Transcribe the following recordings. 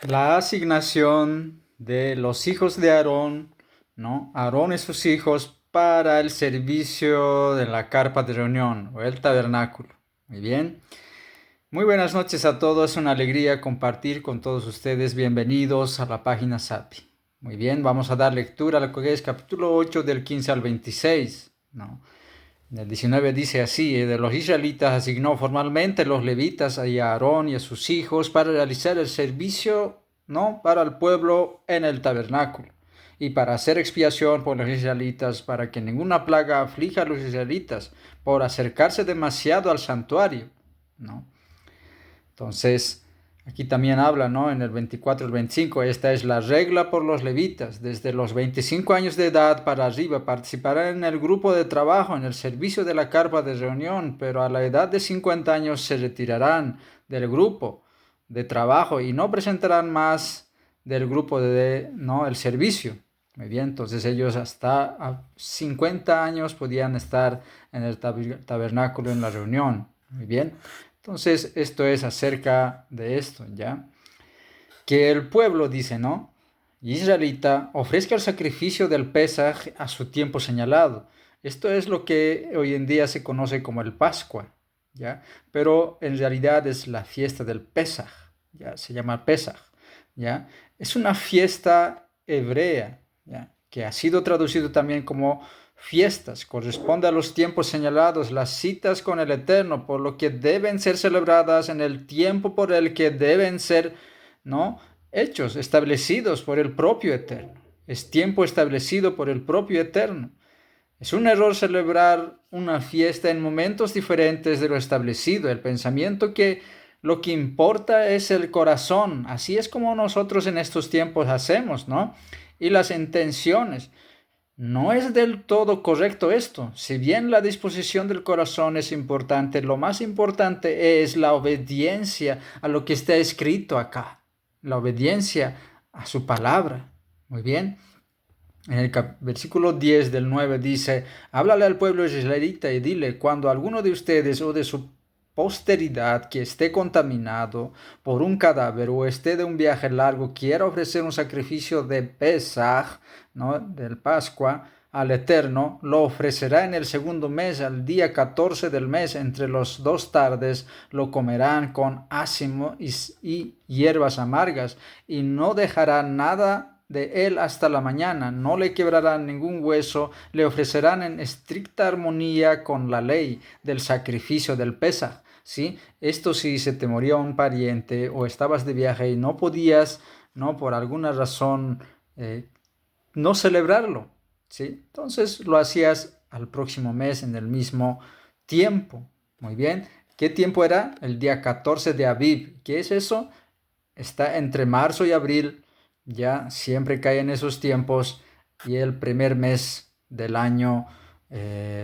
La asignación de los hijos de Aarón, ¿no? Aarón y sus hijos para el servicio de la carpa de reunión o el tabernáculo. Muy bien. Muy buenas noches a todos. Es una alegría compartir con todos ustedes. Bienvenidos a la página SAPI. Muy bien, vamos a dar lectura a lo que es capítulo 8 del 15 al 26, ¿no? En el 19 dice así: de los israelitas asignó formalmente los levitas a Aarón y a sus hijos para realizar el servicio, ¿no? Para el pueblo en el tabernáculo y para hacer expiación por los israelitas, para que ninguna plaga aflija a los israelitas por acercarse demasiado al santuario, ¿no? Entonces, aquí también habla, ¿no? En el 24 al 25, esta es la regla por los levitas. Desde los 25 años de edad para arriba participarán en el grupo de trabajo, en el servicio de la carpa de reunión, pero a la edad de 50 años se retirarán del grupo de trabajo y no presentarán más del grupo de, ¿no? el servicio. Muy bien, entonces ellos hasta a 50 años podían estar en el tabernáculo en la reunión. Muy bien. Entonces, esto es acerca de esto, ¿ya? Que el pueblo dice, ¿no? Israelita ofrezca el sacrificio del Pesaj a su tiempo señalado. Esto es lo que hoy en día se conoce como el Pascua, ¿ya? Pero en realidad es la fiesta del Pesaj, ¿ya? Se llama Pesaj, ¿ya? Es una fiesta hebrea, ¿ya? Que ha sido traducido también como fiestas. Corresponde a los tiempos señalados, las citas con el Eterno, por lo que deben ser celebradas en el tiempo por el que deben ser, ¿no? Hechos establecidos por el propio Eterno. Es tiempo establecido por el propio Eterno. Es un error celebrar una fiesta en momentos diferentes de lo establecido. El pensamiento que lo que importa es el corazón. Así es como nosotros en estos tiempos hacemos, ¿no? Y las intenciones. No es del todo correcto esto. Si bien la disposición del corazón es importante, lo más importante es la obediencia a lo que está escrito acá. La obediencia a su palabra. Muy bien. En el versículo 10 del 9 dice: háblale al pueblo israelita y dile: cuando alguno de ustedes o de su posteridad que esté contaminado por un cadáver o esté de un viaje largo quiera ofrecer un sacrificio de Pesaj, ¿no? Del Pascua, al Eterno, lo ofrecerá en el segundo mes, al día 14 del mes, entre los dos tardes, lo comerán con ácimo y hierbas amargas, y no dejará nada de él hasta la mañana, no le quebrarán ningún hueso, le ofrecerán en estricta armonía con la ley del sacrificio del Pesaj. ¿Sí? Esto si se te moría un pariente o estabas de viaje y no podías, ¿no? Por alguna razón, no celebrarlo, ¿sí? Entonces lo hacías al próximo mes en el mismo tiempo. Muy bien. ¿Qué tiempo era? El día 14 de Aviv. ¿Qué es eso? Está entre marzo y abril, ya siempre cae en esos tiempos, y el primer mes del año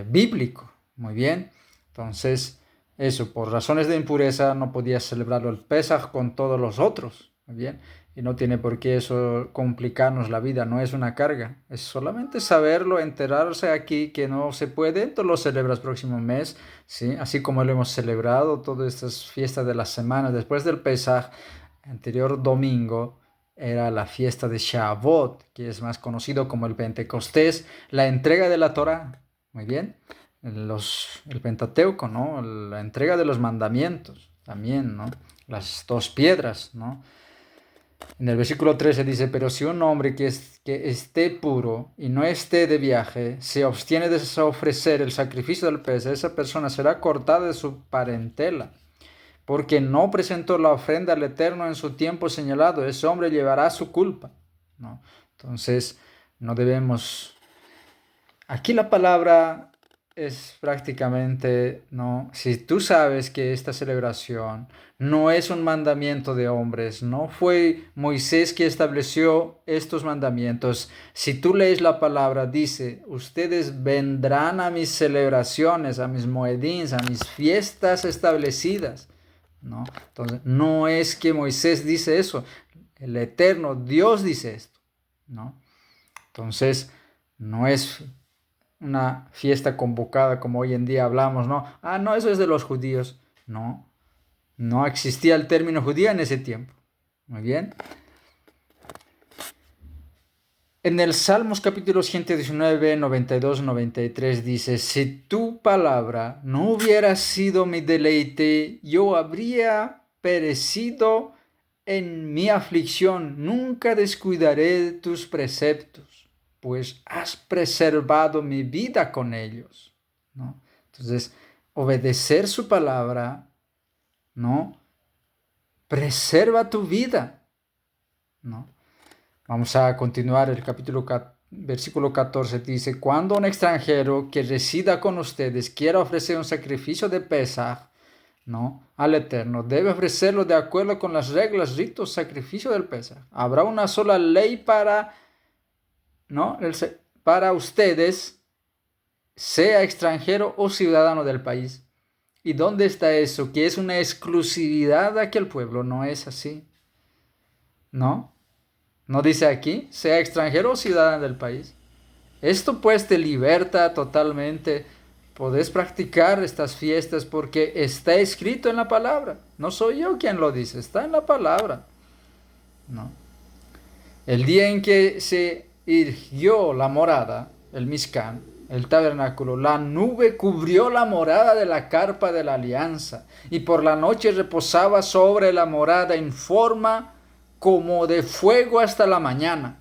bíblico. Muy bien. Entonces, eso, por razones de impureza no podía celebrarlo el Pesaj con todos los otros. Muy bien. Y no tiene por qué eso complicarnos la vida, no es una carga. Es solamente saberlo, enterarse aquí que no se puede, entonces lo celebras próximo mes, ¿sí? Así como lo hemos celebrado todas estas fiestas de las semanas después del Pesaj. Anterior domingo era la fiesta de Shavuot, que es más conocido como el Pentecostés, la entrega de la Torá. Muy bien. El Pentateuco, ¿no? La entrega de los mandamientos también, ¿no? Las dos piedras, ¿no? En el versículo 13 dice: pero si un hombre que esté puro y no esté de viaje se abstiene de ofrecer el sacrificio del pez, esa persona será cortada de su parentela, porque no presentó la ofrenda al Eterno en su tiempo señalado. Ese hombre llevará su culpa, ¿no? Entonces, no debemos. Aquí la palabra es prácticamente, ¿no? Si tú sabes que esta celebración no es un mandamiento de hombres, no fue Moisés que estableció estos mandamientos. Si tú lees la palabra, dice: ustedes vendrán a mis celebraciones, a mis moedines, a mis fiestas establecidas, ¿no? Entonces, no es que Moisés dice eso, el Eterno Dios dice esto, ¿no? Entonces, no es una fiesta convocada como hoy en día hablamos, ¿no? Ah, no, eso es de los judíos. No, no existía el término judío en ese tiempo. Muy bien. En el Salmos capítulo 119, 92, 93 dice, si tu palabra no hubiera sido mi deleite, yo habría perecido en mi aflicción. Nunca descuidaré tus preceptos, pues has preservado mi vida con ellos, ¿no? Entonces, obedecer su palabra, ¿no? Preserva tu vida, ¿no? Vamos a continuar el versículo 14 dice, cuando un extranjero que resida con ustedes quiera ofrecer un sacrificio de Pesaj, ¿no?, al Eterno, debe ofrecerlo de acuerdo con las reglas, ritos, sacrificio del Pesaj. Habrá una sola ley ¿no?, para ustedes, sea extranjero o ciudadano del país. ¿Y dónde está eso? Que es una exclusividad de aquel pueblo. No es así, ¿no? No dice aquí, sea extranjero o ciudadano del país. Esto pues te liberta totalmente. Podés practicar estas fiestas porque está escrito en la palabra. No soy yo quien lo dice, está en la palabra, ¿no? El día en que se irguió la morada, el Mizcán, el tabernáculo, la nube cubrió la morada de la carpa de la alianza, y por la noche reposaba sobre la morada en forma como de fuego hasta la mañana.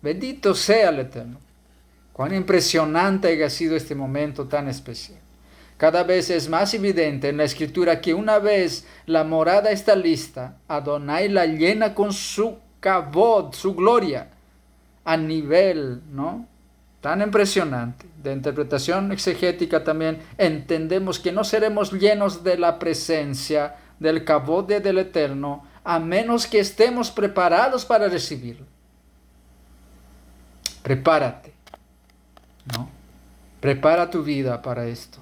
Bendito sea el Eterno. Cuán impresionante ha sido este momento tan especial. Cada vez es más evidente en la escritura que una vez la morada está lista, Adonai la llena con su kavod, su gloria, a nivel, ¿no?, tan impresionante. De interpretación exegética también entendemos que no seremos llenos de la presencia del kavod del Eterno a menos que estemos preparados para recibirlo. Prepárate, ¿no? Prepara tu vida para esto,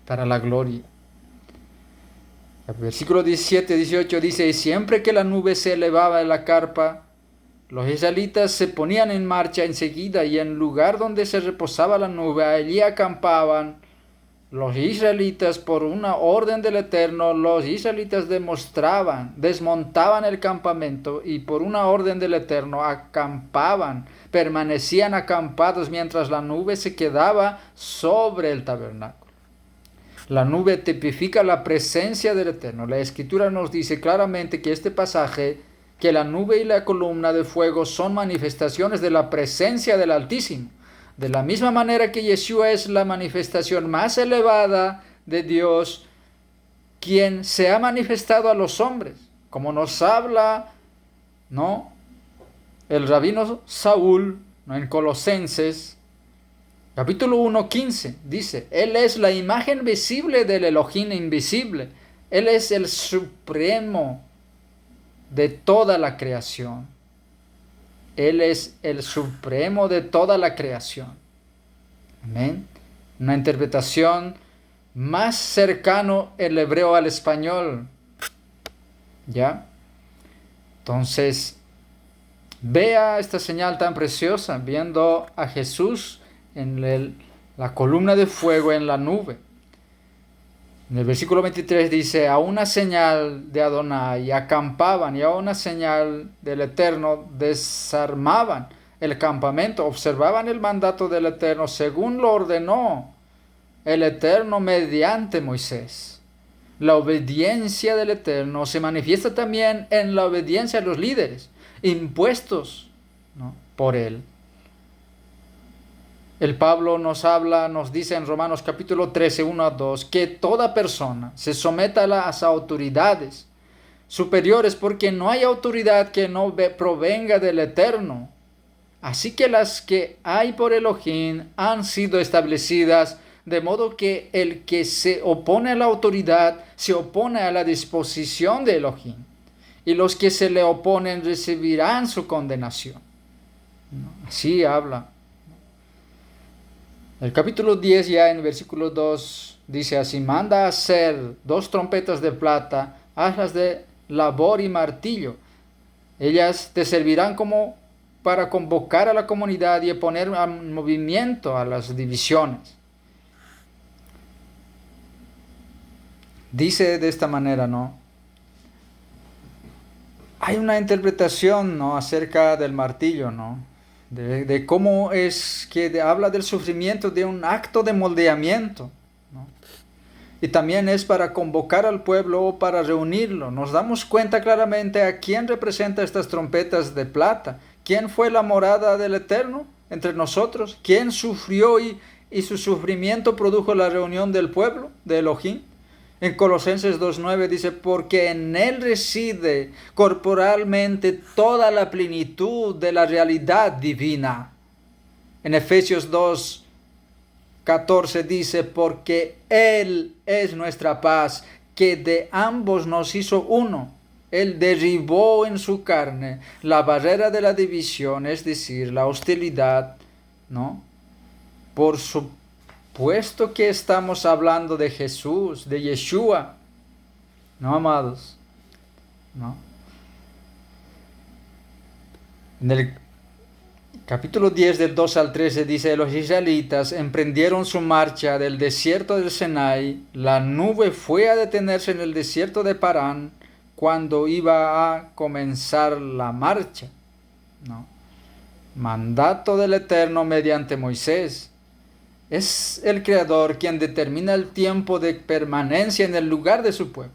para la gloria. El versículo 17-18 dice, y siempre que la nube se elevaba de la carpa, los israelitas se ponían en marcha enseguida, y en lugar donde se reposaba la nube, allí acampaban los israelitas por una orden del Eterno. Los israelitas desmontaban el campamento y por una orden del Eterno acampaban, permanecían acampados mientras la nube se quedaba sobre el tabernáculo. La nube tipifica la presencia del Eterno. La Escritura nos dice claramente que este pasaje, que la nube y la columna de fuego son manifestaciones de la presencia del Altísimo. De la misma manera que Yeshua es la manifestación más elevada de Dios, quien se ha manifestado a los hombres, como nos habla, ¿no?, el rabino Saúl, ¿no?, en Colosenses capítulo 1:15, dice, Él es la imagen visible del Elohim invisible. Él es el supremo de toda la creación. Él es el supremo de toda la creación. Amén. Una interpretación más cercano el hebreo al español. ¿Ya? Entonces, vea esta señal tan preciosa, viendo a Jesús en la columna de fuego en la nube. En el versículo 23 dice, a una señal de Adonai acampaban, y a una señal del Eterno desarmaban el campamento, observaban el mandato del Eterno según lo ordenó el Eterno mediante Moisés. La obediencia del Eterno se manifiesta también en la obediencia a los líderes, impuestos, ¿no?, por él. El Pablo nos dice en Romanos capítulo 13, 1-2, que toda persona se someta a las autoridades superiores, porque no hay autoridad que no provenga del Eterno. Así que las que hay por Elohim han sido establecidas, de modo que el que se opone a la autoridad se opone a la disposición de Elohim, y los que se le oponen recibirán su condenación. Así habla. El capítulo 10, ya en versículo 2, dice así, manda a hacer 2 trompetas de plata, hazlas de labor y martillo. Ellas te servirán como para convocar a la comunidad y poner en movimiento a las divisiones. Dice de esta manera, ¿no? hay una interpretación, ¿no?, acerca del martillo, ¿no? De cómo es que habla del sufrimiento de un acto de moldeamiento, ¿no? Y también es para convocar al pueblo o para reunirlo. Nos damos cuenta claramente a quién representa estas trompetas de plata. ¿Quién fue la morada del Eterno entre nosotros? ¿Quién sufrió y su sufrimiento produjo la reunión del pueblo, de Elohim? En Colosenses 2.9 dice, porque en Él reside corporalmente toda la plenitud de la realidad divina. En Efesios 2.14 dice, porque Él es nuestra paz, que de ambos nos hizo uno. Él derribó en su carne la barrera de la división, es decir, la hostilidad, ¿no? Por supuesto que estamos hablando de Jesús, de Yeshua, ¿no, amados? ¿No? En el capítulo 10 del 2 al 13 dice, los israelitas emprendieron su marcha del desierto del Sinai, la nube fue a detenerse en el desierto de Parán cuando iba a comenzar la marcha, ¿no? Mandato del Eterno mediante Moisés. Es el Creador quien determina el tiempo de permanencia en el lugar de su pueblo.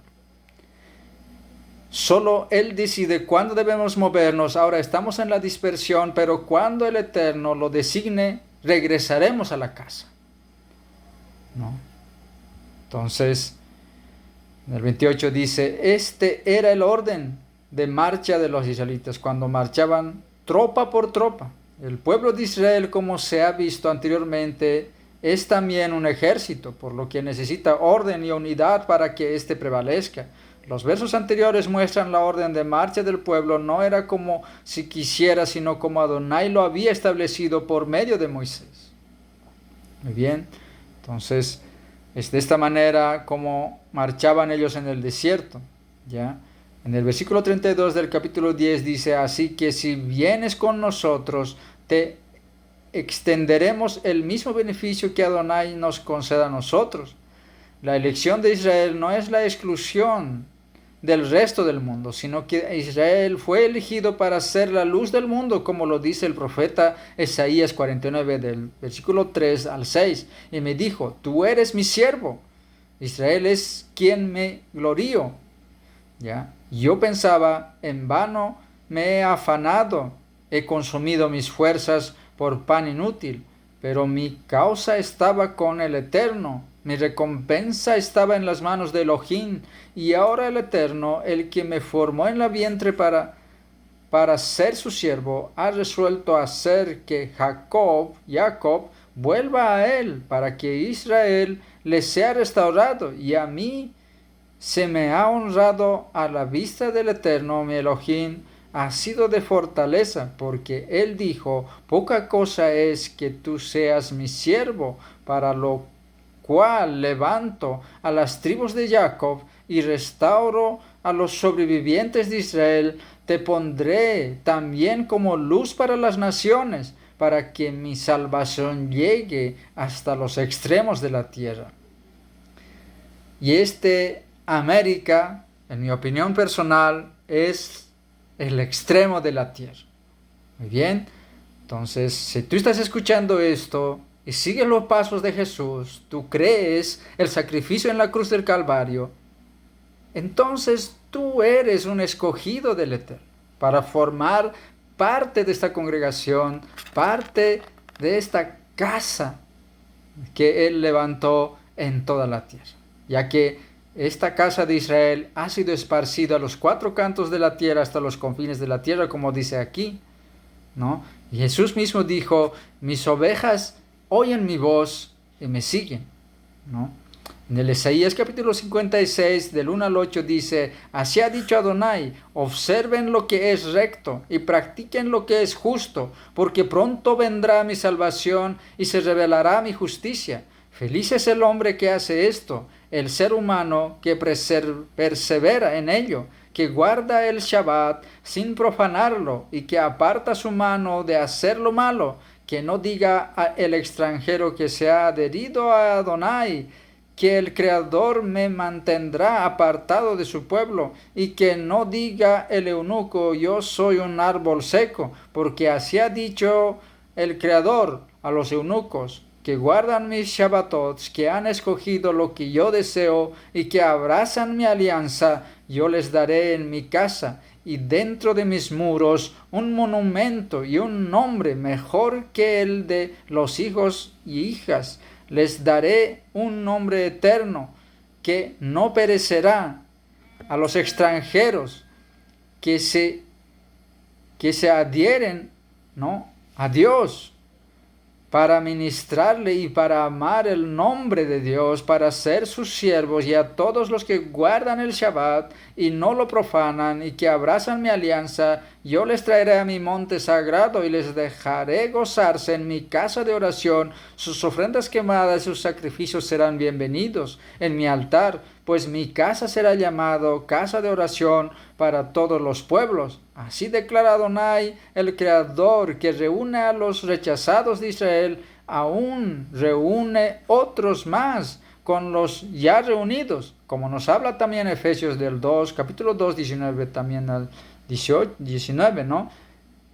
Solo Él decide cuándo debemos movernos. Ahora estamos en la dispersión, pero cuando el Eterno lo designe, regresaremos a la casa, ¿no? Entonces, en el 28 dice, este era el orden de marcha de los israelitas cuando marchaban tropa por tropa. El pueblo de Israel, como se ha visto anteriormente, es también un ejército, por lo que necesita orden y unidad para que éste prevalezca. Los versos anteriores muestran la orden de marcha del pueblo, no era como si quisiera, sino como Adonai lo había establecido por medio de Moisés. Muy bien, entonces es de esta manera como marchaban ellos en el desierto, ¿ya? En el versículo 32 del capítulo 10 dice, así que si vienes con nosotros, te extenderemos el mismo beneficio que Adonai nos conceda a nosotros. La elección de Israel no es la exclusión del resto del mundo, sino que Israel fue elegido para ser la luz del mundo, como lo dice el profeta Isaías 49, del versículo 3 al 6. Y me dijo, tú eres mi siervo, Israel es quien me glorío. ¿Ya? Yo pensaba, en vano me he afanado, he consumido mis fuerzas por pan inútil, pero mi causa estaba con el Eterno, mi recompensa estaba en las manos de Elohim, y ahora el Eterno, el que me formó en la vientre para ser su siervo, ha resuelto hacer que Jacob, vuelva a él, para que Israel le sea restaurado, y a mí se me ha honrado a la vista del Eterno, mi Elohim, ha sido de fortaleza, porque él dijo, poca cosa es que tú seas mi siervo, para lo cual levanto a las tribus de Jacob y restauro a los sobrevivientes de Israel, te pondré también como luz para las naciones, para que mi salvación llegue hasta los extremos de la tierra. Y América, en mi opinión personal, es el extremo de la tierra. Muy bien, entonces, si tú estás escuchando esto y sigues los pasos de Jesús, tú crees el sacrificio en la cruz del Calvario, entonces tú eres un escogido del Eterno para formar parte de esta congregación, parte de esta casa que Él levantó en toda la tierra, ya que esta casa de Israel ha sido esparcida a los cuatro cantos de la tierra hasta los confines de la tierra, como dice aquí, ¿no? Y Jesús mismo dijo, mis ovejas oyen mi voz y me siguen, ¿no? En el Isaías capítulo 56, del 1 al 8 dice, así ha dicho Adonai, observen lo que es recto y practiquen lo que es justo, porque pronto vendrá mi salvación y se revelará mi justicia. Feliz es el hombre que hace esto, el ser humano que persevera en ello, que guarda el Shabbat sin profanarlo y que aparta su mano de hacer lo malo, que no diga el extranjero que se ha adherido a Adonai, que el Creador me mantendrá apartado de su pueblo, y que no diga el eunuco, yo soy un árbol seco, porque así ha dicho el Creador a los eunucos, que guardan mis Shabbatots, que han escogido lo que yo deseo y que abrazan mi alianza, yo les daré en mi casa y dentro de mis muros un monumento y un nombre mejor que el de los hijos y hijas. Les daré un nombre eterno que no perecerá. A los extranjeros que se adhieren, ¿no?, a Dios, para ministrarle y para amar el nombre de Dios, para ser sus siervos, y a todos los que guardan el Shabbat y no lo profanan y que abrazan mi alianza, yo les traeré a mi monte sagrado y les dejaré gozarse en mi casa de oración. Sus ofrendas quemadas y sus sacrificios serán bienvenidos en mi altar, pues mi casa será llamado casa de oración para todos los pueblos. Así declara Adonai, el Creador, que reúne a los rechazados de Israel, aún reúne otros más con los ya reunidos, como nos habla también Efesios del 2, capítulo 2, 19, también al 18, 19, ¿no?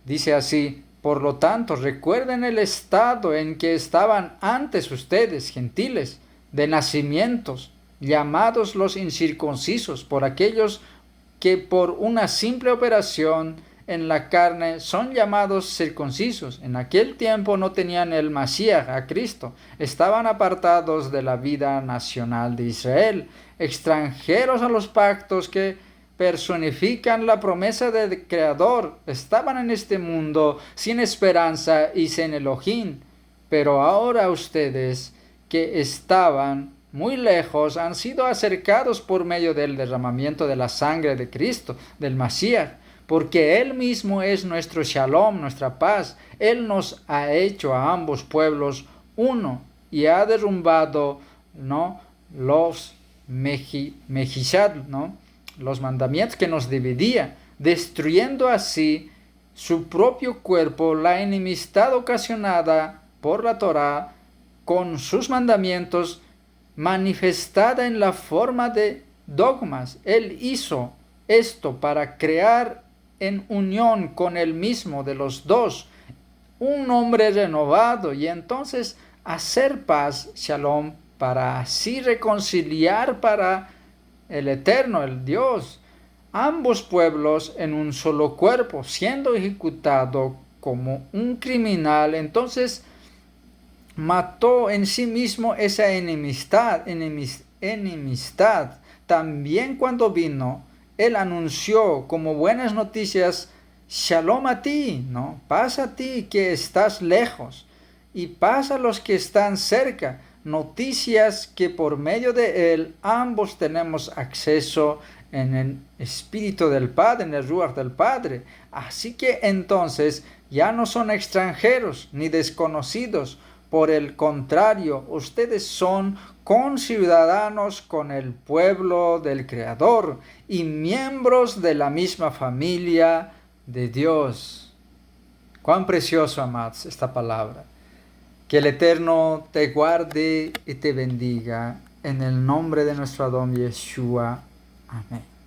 Dice así: por lo tanto, recuerden el estado en que estaban antes ustedes, gentiles, de nacimientos, llamados los incircuncisos, por aquellos que por una simple operación en la carne son llamados circuncisos. En aquel tiempo no tenían el Mashiach, a Cristo, estaban apartados de la vida nacional de Israel, extranjeros a los pactos que personifican la promesa del Creador, estaban en este mundo sin esperanza y sin Elohim. Pero ahora ustedes, que estaban muy lejos, han sido acercados por medio del derramamiento de la sangre de Cristo, del Mashiach, porque Él mismo es nuestro Shalom, nuestra paz. Él nos ha hecho a ambos pueblos uno y ha derrumbado, ¿no?, los mejishad, ¿no?, los mandamientos que nos dividían, destruyendo así su propio cuerpo, la enemistad ocasionada por la Torá con sus mandamientos, manifestada en la forma de dogmas. Él hizo esto para crear en unión con él mismo de los dos un hombre renovado, y entonces hacer paz, shalom, para así reconciliar para el Eterno, el Dios, ambos pueblos en un solo cuerpo, siendo ejecutado como un criminal. Entonces mató en sí mismo esa enemistad. También cuando vino, Él anunció como buenas noticias: Shalom a ti, ¿no? Paz a ti que estás lejos, y paz a los que están cerca. Noticias que por medio de Él ambos tenemos acceso en el Espíritu del Padre, en el Ruach del Padre. Así que entonces ya no son extranjeros ni desconocidos. Por el contrario, ustedes son conciudadanos con el pueblo del Creador y miembros de la misma familia de Dios. Cuán precioso, amados, esta palabra. Que el Eterno te guarde y te bendiga. En el nombre de nuestro Adón Yeshua. Amén.